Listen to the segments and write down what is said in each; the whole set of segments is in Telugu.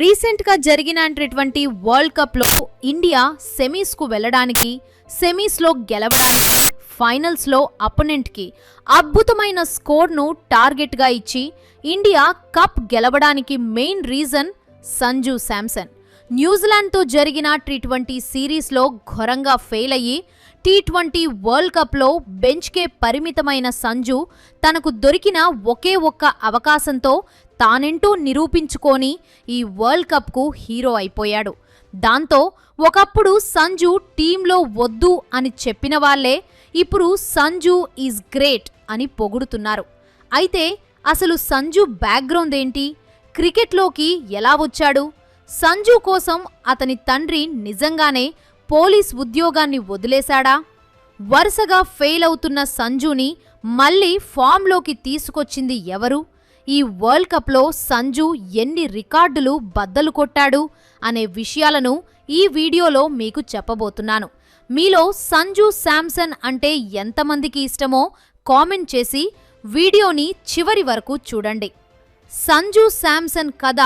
రీసెంట్ గా జరిగినటువంటి వరల్డ్ కప్ లో ఇండియా సెమీస్ కు వెళ్ళడానికి, సెమీస్ లో గెలవడానికి, ఫైనల్స్ లో అపోనెంట్ కి అద్భుతమైన స్కోర్ ను టార్గెట్ గా ఇచ్చి ఇండియా కప్ గెలవడానికి main reason Sanju Samson. New Zealand తో జరిగిన టీ20 సిరీస్ లో ఘోరంగా ఫెయిల్ అయ్యి టీ20 వరల్డ్ కప్ లో బెంచ్ కే పరిమితమైన సంజు తనకు దొరికిన ఒకే ఒక్క అవకాశంతో తానేంటో నిరూపించుకొని ఈ వరల్డ్ కప్ కు హీరో అయిపోయాడు. దాంతో ఒకప్పుడు సంజు టీంలో వద్దు అని చెప్పిన వాళ్లే ఇప్పుడు సంజు ఈజ్ గ్రేట్ అని పొగుడుతున్నారు. అయితే అసలు సంజు బ్యాక్గ్రౌండ్ ఏంటి? క్రికెట్లోకి ఎలా వచ్చాడు? సంజు కోసం అతని తండ్రి నిజంగానే పోలీస్ ఉద్యోగాన్ని వదిలేశాడా? వరుసగా ఫెయిల్ అవుతున్న సంజుని మళ్లీ ఫామ్లోకి తీసుకొచ్చింది ఎవరు? ఈ వరల్డ్ కప్లో సంజు ఎన్ని రికార్డులు బద్దలు కొట్టాడు అనే విషయాలను ఈ వీడియోలో మీకు చెప్పబోతున్నాను. మీలో సంజు శాంసన్ అంటే ఎంతమందికి ఇష్టమో కామెంట్ చేసి వీడియోని చివరి వరకు చూడండి. సంజు శాంసన్ కథ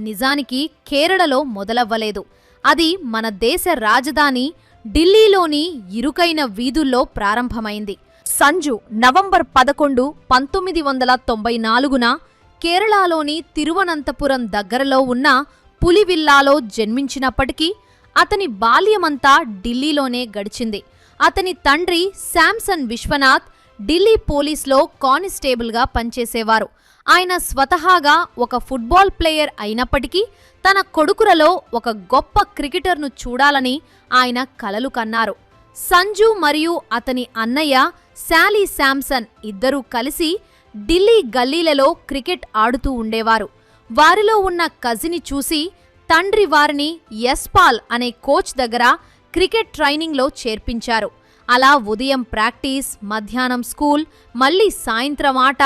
నిజానికి కేరళలో మొదలవ్వలేదు. అది మన దేశ రాజధాని ఢిల్లీలోని ఇరుకైన వీధుల్లో ప్రారంభమైంది. సంజు నవంబర్ 11, 1994న కేరళలోని తిరువనంతపురం దగ్గరలో ఉన్న పులివిల్లాలో జన్మించినప్పటికీ అతని బాల్యమంతా ఢిల్లీలోనే గడిచింది. అతని తండ్రి శాంసన్ విశ్వనాథ్ ఢిల్లీ పోలీస్లో కానిస్టేబుల్గా పనిచేసేవారు. ఆయన స్వతహాగా ఒక ఫుట్బాల్ ప్లేయర్ అయినప్పటికీ తన కొడుకులలో ఒక గొప్ప క్రికెటర్ను చూడాలని ఆయన కలలు కన్నారు. సంజు మరియు అతని అన్నయ్య శాలీ శాంసన్ ఇద్దరూ కలిసి ఢిల్లీ గల్లీలలో క్రికెట్ ఆడుతూ ఉండేవారు. వారిలో ఉన్న కజిని చూసి తండ్రి వారిని యశ్పాల్ అనే కోచ్ దగ్గర క్రికెట్ ట్రైనింగ్లో చేర్పించారు. అలా ఉదయం ప్రాక్టీస్, మధ్యాహ్నం స్కూల్, మళ్లీ సాయంత్రం ఆట,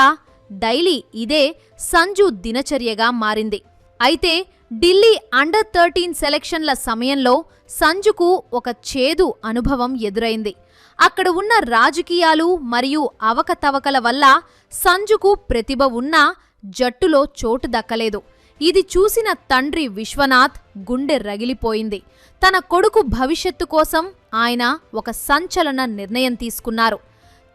డైలీ ఇదే సంజు దినచర్యగా మారింది. అయితే ఢిల్లీ అండర్ 13 సెలక్షన్ల సమయంలో సంజుకు ఒక చేదు అనుభవం ఎదురైంది. అక్కడ ఉన్న రాజకీయాలు మరియు అవకతవకల వల్ల సంజుకు ప్రతిభ ఉన్నా జట్టులో చోటు దక్కలేదు. ఇది చూసిన తండ్రి విశ్వనాథ్ గుండె రగిలిపోయింది. తన కొడుకు భవిష్యత్తు కోసం ఆయన ఒక సంచలన నిర్ణయం తీసుకున్నారు.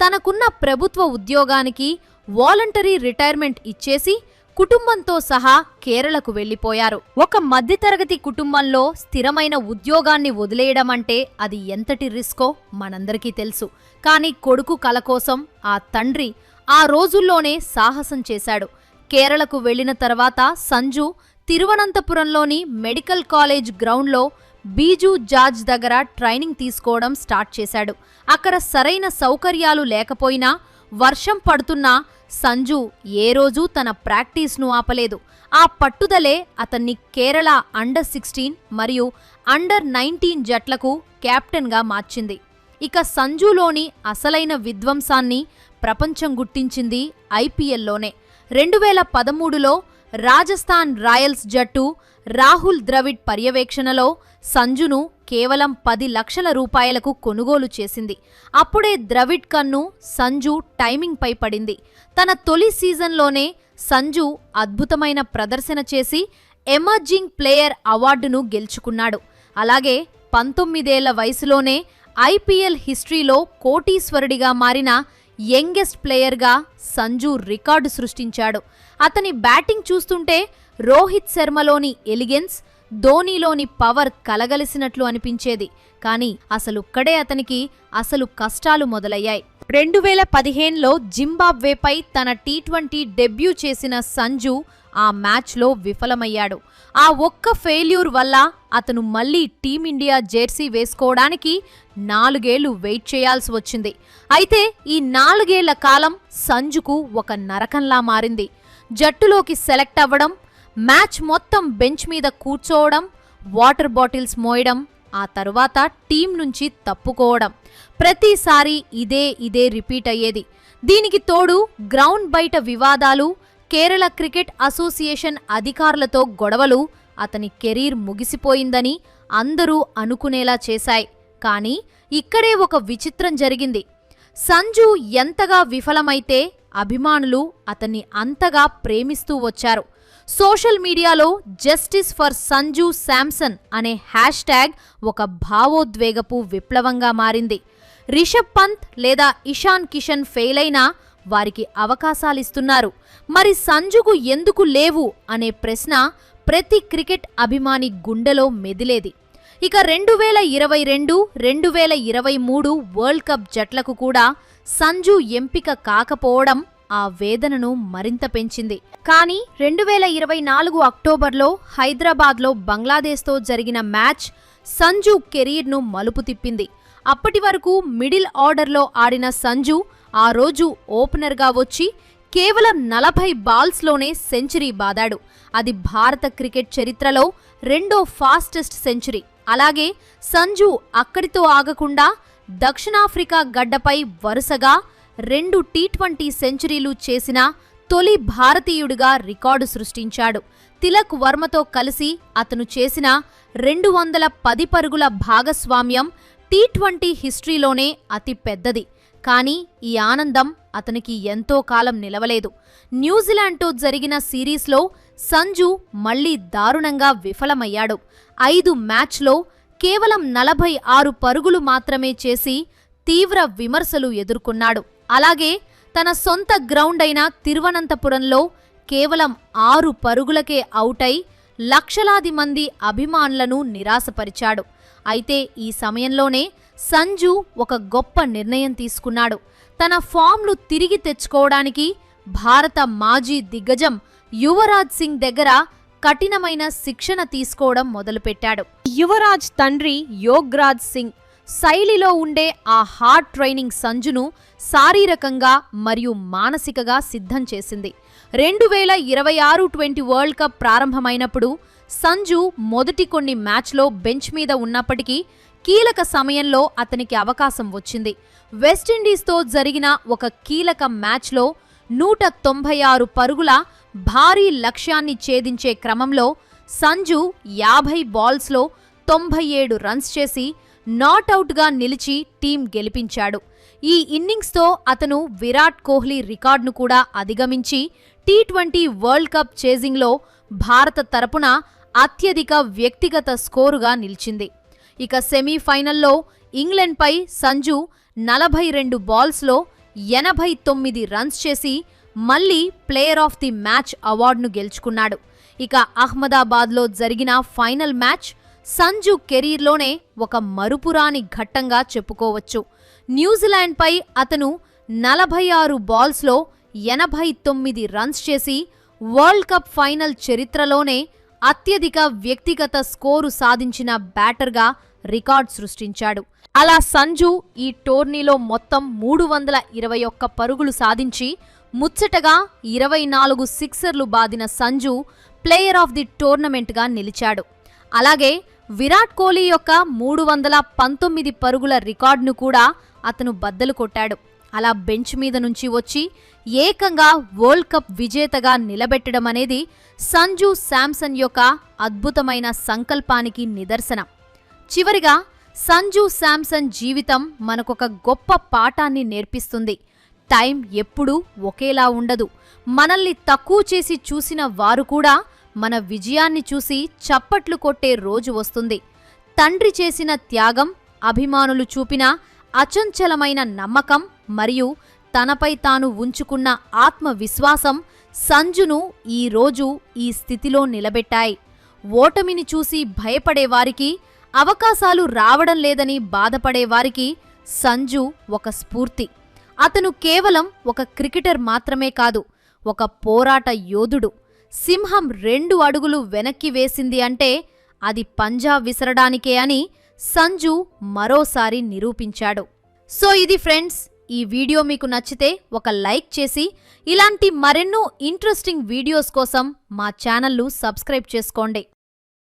తనకున్న ప్రభుత్వ ఉద్యోగానికి వాలంటరీ రిటైర్మెంట్ ఇచ్చేసి కుటుంబంతో సహా కేరళకు వెళ్లిపోయారు. ఒక మధ్యతరగతి కుటుంబంలో స్థిరమైన ఉద్యోగాన్ని వదిలేయడం అంటే అది ఎంతటి రిస్కో మనందరికీ తెలుసు. కానీ కొడుకు కల కోసం ఆ తండ్రి ఆ రోజుల్లోనే సాహసం చేశాడు. కేరళకు వెళ్లిన తర్వాత సంజు తిరువనంతపురంలోని మెడికల్ కాలేజ్ గ్రౌండ్లో బీజూ జార్జ్ దగ్గర ట్రైనింగ్ తీసుకోవడం స్టార్ట్ చేశాడు. అక్కడ సరైన సౌకర్యాలు లేకపోయినా, వర్షం పడుతున్నా సంజు ఏ రోజూ తన ప్రాక్టీస్ను ఆపలేదు. ఆ పట్టుదలే అతన్ని కేరళ అండర్ 16 మరియు అండర్ 19 జట్లకు కెప్టెన్గా మార్చింది. ఇక సంజులోని అసలైన విధ్వంసాన్ని ప్రపంచం గుర్తించింది ఐపీఎల్లోనే. 2013లో రాజస్థాన్ రాయల్స్ జట్టు రాహుల్ ద్రవిడ్ పర్యవేక్షణలో సంజును కేవలం 10 లక్షల రూపాయలకు కొనుగోలు చేసింది. అప్పుడే ద్రవిడ్ కన్ను సంజు టైమింగ్ పై పడింది. తన తొలి సీజన్లోనే సంజు అద్భుతమైన ప్రదర్శన చేసి ఎమర్జింగ్ ప్లేయర్ అవార్డును గెలుచుకున్నాడు. అలాగే 19 ఏళ్ల వయసులోనే ఐపీఎల్ హిస్టరీలో కోటీశ్వరుడిగా మారిన యంగెస్ట్ ప్లేయర్గా సంజు రికార్డు సృష్టించాడు. అతని బ్యాటింగ్ చూస్తుంటే రోహిత్ శర్మలోని ఎలిగెన్స్, ధోనీలోని పవర్ కలగలిసినట్లు అనిపించేది. కానీ అసలుక్కడే అతనికి అసలు కష్టాలు మొదలయ్యాయి. 2015లో జింబాబ్వేపై తన టీ20 డెబ్యూ చేసిన సంజు ఆ మ్యాచ్లో విఫలమయ్యాడు. ఆ ఒక్క ఫెయిల్యూర్ వల్ల అతను మళ్లీ టీమిండియా జెర్సీ వేసుకోవడానికి 4 ఏళ్లు వెయిట్ చేయాల్సి వచ్చింది. అయితే ఈ 4 ఏళ్ల కాలం సంజుకు ఒక నరకంలా మారింది. జట్టులోకి సెలెక్ట్ అవ్వడం, మ్యాచ్ మొత్తం బెంచ్ మీద కూర్చోవడం, వాటర్ బాటిల్స్ మోయడం, ఆ తరువాత టీం నుంచి తప్పుకోవడం, ప్రతిసారి ఇదే రిపీట్ అయ్యేది. దీనికి తోడు గ్రౌండ్ బయట వివాదాలు, కేరళ క్రికెట్ అసోసియేషన్ అధికారులతో గొడవలు అతని కెరీర్ ముగిసిపోయిందని అందరూ అనుకునేలా చేశాయి. కానీ ఇక్కడే ఒక విచిత్రం జరిగింది. సంజు ఎంతగా విఫలమైతే అభిమానులు అతన్ని అంతగా ప్రేమిస్తూ వచ్చారు. సోషల్ మీడియాలో జస్టిస్ ఫర్ సంజు శాంసన్ అనే హ్యాష్ ట్యాగ్ ఒక భావోద్వేగపు విప్లవంగా మారింది. రిషబ్ పంత్ లేదా ఇషాన్ కిషన్ ఫెయిల్ అయినా వారికి అవకాశాలిస్తున్నారు, మరి సంజుకు ఎందుకు లేవు అనే ప్రశ్న ప్రతి క్రికెట్ అభిమాని గుండెలో మెదిలేది. ఇక 2022, 2023 వరల్డ్ కప్ జట్లకు కూడా సంజు ఎంపిక కాకపోవడం ఆ వేదనను మరింత పెంచింది. కానీ 2024 అక్టోబర్లో హైదరాబాద్లో బంగ్లాదేశ్తో జరిగిన మ్యాచ్ సంజు కెరీర్ను మలుపు తిప్పింది. అప్పటి వరకు మిడిల్ ఆర్డర్లో ఆడిన సంజు ఆ రోజు ఓపెనర్గా వచ్చి కేవలం 40 బాల్స్లోనే సెంచరీ బాదాడు. అది భారత క్రికెట్ చరిత్రలో రెండో ఫాస్టెస్ట్ సెంచరీ. అలాగే సంజు అక్కడితో ఆగకుండా దక్షిణాఫ్రికా గడ్డపై వరుసగా 2 టీ20 సెంచరీలు చేసిన తొలి భారతీయుడిగా రికార్డు సృష్టించాడు. తిలక్ వర్మతో కలిసి అతను చేసిన 210 పరుగుల భాగస్వామ్యం టీ20 హిస్టరీలోనే అతి పెద్దది. కానీ ఈ ఆనందం అతనికి ఎంతో కాలం నిలవలేదు. న్యూజిలాండ్తో జరిగిన సిరీస్లో సంజు మళ్లీ దారుణంగా విఫలమయ్యాడు. 5 మ్యాచ్లో కేవలం 46 పరుగులు మాత్రమే చేసి తీవ్ర విమర్శలు ఎదుర్కొన్నాడు. అలాగే తన సొంత గ్రౌండ్ అయిన తిరువనంతపురంలో కేవలం 6 పరుగులకే అవుటై లక్షలాది మంది అభిమానులను నిరాశపరిచాడు. అయితే ఈ సమయంలోనే సంజు ఒక గొప్ప నిర్ణయం తీసుకున్నాడు. తన ఫామ్ను తిరిగి తెచ్చుకోవడానికి భారత మాజీ దిగ్గజం యువరాజ్ సింగ్ దగ్గర కఠినమైన శిక్షణ తీసుకోవడం మొదలుపెట్టాడు. యువరాజ్ తండ్రి యోగ్రాజ్ సింగ్ శైలిలో ఉండే ఆ హార్డ్ ట్రైనింగ్ సంజును శారీరకంగా మరియు మానసికగా సిద్ధం చేసింది. 2026 టీ20 వరల్డ్ కప్ ప్రారంభమైనప్పుడు సంజు మొదటి కొన్ని మ్యాచ్లో బెంచ్ మీద ఉన్నప్పటికీ కీలక సమయంలో అతనికి అవకాశం వచ్చింది. వెస్టిండీస్తో జరిగిన ఒక కీలక మ్యాచ్లో 196 పరుగుల భారీ లక్ష్యాన్ని ఛేదించే క్రమంలో సంజు 50 బాల్స్లో 97 రన్స్ చేసి నాట్అవుట్గా నిలిచి టీం గెలిపించాడు. ఈ ఇన్నింగ్స్తో అతను విరాట్ కోహ్లీ రికార్డును కూడా అధిగమించి టీ20 వరల్డ్ కప్ చేజింగ్లో భారత తరపున అత్యధిక వ్యక్తిగత స్కోరుగా నిలిచింది. ఇక సెమీఫైనల్లో ఇంగ్లండ్పై సంజు 42 బాల్స్లో 89 రన్స్ చేసి మళ్లీ ప్లేయర్ ఆఫ్ ది మ్యాచ్ అవార్డును గెలుచుకున్నాడు. ఇక అహ్మదాబాద్లో జరిగిన ఫైనల్ మ్యాచ్ సంజు కెరీర్లోనే ఒక మరుపురాని ఘట్టంగా చెప్పుకోవచ్చు. న్యూజిలాండ్పై అతను 46 బాల్స్లో 89 రన్స్ చేసి వరల్డ్ కప్ ఫైనల్ చరిత్రలోనే అత్యధిక వ్యక్తిగత స్కోరు సాధించిన బ్యాటర్గా రికార్డ్ సృష్టించాడు. అలా సంజు ఈ టోర్నీలో మొత్తం 321 పరుగులు సాధించి ముచ్చటగా 24 సిక్సర్లు బాదిన సంజు ప్లేయర్ ఆఫ్ ది టోర్నమెంట్గా నిలిచాడు. అలాగే విరాట్ కోహ్లీ యొక్క 319 పరుగుల రికార్డును కూడా అతను బద్దలు కొట్టాడు. అలా బెంచ్ మీద నుంచి వచ్చి ఏకంగా వరల్డ్ కప్ విజేతగా నిలబెట్టడం అనేది సంజు శాంసన్ యొక్క అద్భుతమైన సంకల్పానికి నిదర్శనం. చివరిగా సంజు శాంసన్ జీవితం మనకొక గొప్ప పాఠాన్ని నేర్పిస్తుంది. టైం ఎప్పుడూ ఒకేలా ఉండదు. మనల్ని తక్కువ చేసి చూసిన వారు కూడా మన విజయాన్ని చూసి చప్పట్లు కొట్టే రోజు వస్తుంది. తండ్రి చేసిన త్యాగం, అభిమానులు చూపిన అచంచలమైన నమ్మకం మరియు తనపై తాను ఉంచుకున్న ఆత్మవిశ్వాసం సంజును ఈ రోజు ఈ స్థితిలో నిలబెట్టాయి. ఓటమిని చూసి భయపడేవారికి, అవకాశాలు రావడం లేదని బాధపడేవారికి సంజు ఒక స్ఫూర్తి. అతను కేవలం ఒక క్రికెటర్ మాత్రమే కాదు, ఒక పోరాట యోధుడు. సింహం 2 అడుగులు వెనక్కి వేసింది అంటే అది పంజా విసరడానికే అని సంజు మరోసారి నిరూపించాడు. సో ఇది ఫ్రెండ్స్, ఈ వీడియో మీకు నచ్చితే ఒక లైక్ చేసి ఇలాంటి మరెన్నో ఇంట్రెస్టింగ్ వీడియోస్ కోసం మా ఛానల్ను సబ్స్క్రైబ్ చేసుకోండి.